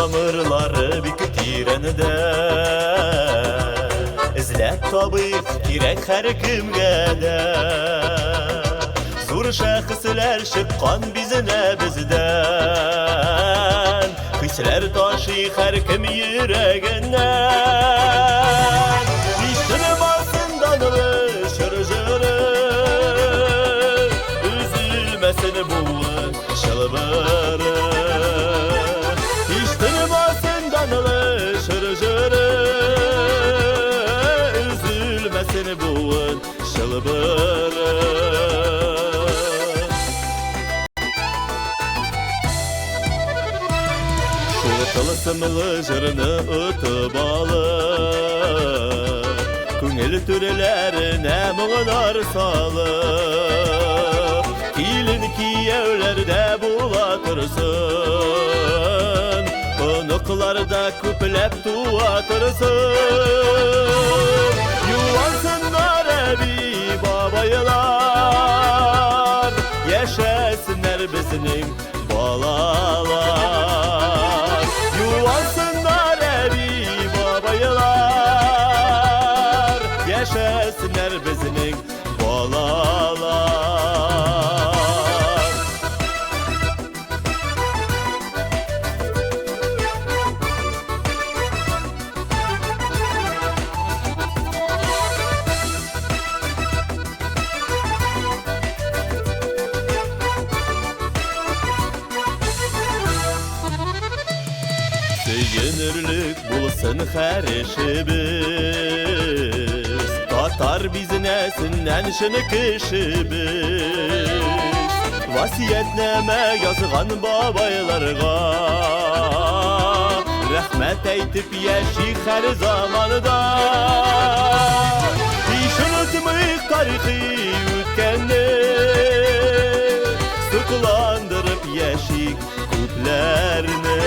Ömürleri bir tirenide İzlep tabip gerek her kimgede Zor şahıslar şıkkan bizine bizden Kısler taşı her kim yüreğinden İştini basından şırjırı Üzülmesin bu şılbırı İştini basından şırjırı Üzülmesin bu şılbırı Tılsımlı jırını ötüp alır Köngül türlerine mığınar salır Kilin kiyevlerde bulatırsın Konuklarda küplep tuvatırsın Yuvansınlar evi babaylar Yaşasınlar bizning balalar Yuvansınlar evi babaylar Yaşasınlar bizning balalar Söyünürlük bulsun her işimiz Tatar bizinesinden şını kişimiz Vasiyetname yazılan babaylarga Rahmet eytip yaşayık her zamanıda Hiç unutmayık tarihi ütkenni Sıkılandırıp yaşayık küplerini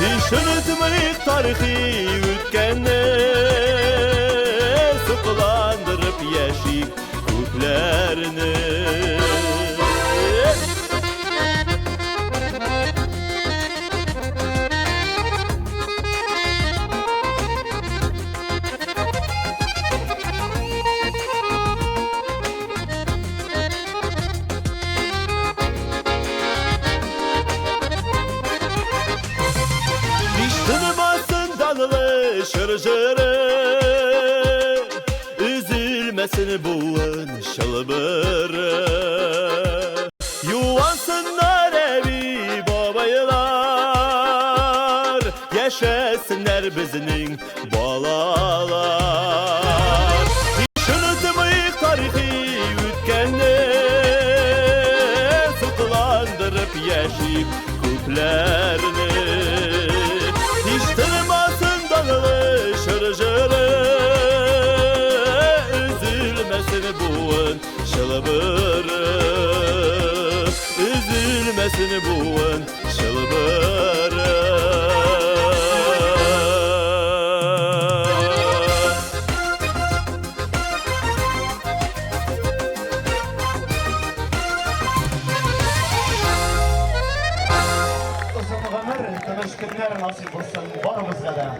Hiç unutmayık tarihi ütkenni Sıkılandırıp yaşayık küplerini Şırjırı Üzülmesin buğun şılbırı Yuvansınlar evi babaylar Yaşasınlar bizning balalar Hiç unutmayık tarihi ütkenni Sıkılandırıp yaşayıp küplerini Hiç tanımasın şırjırı Üzülmesin buğun şılbırı Üzülmesin buğun şılbırı Uzun ömür, tınış günler nasip olsun barımızda da.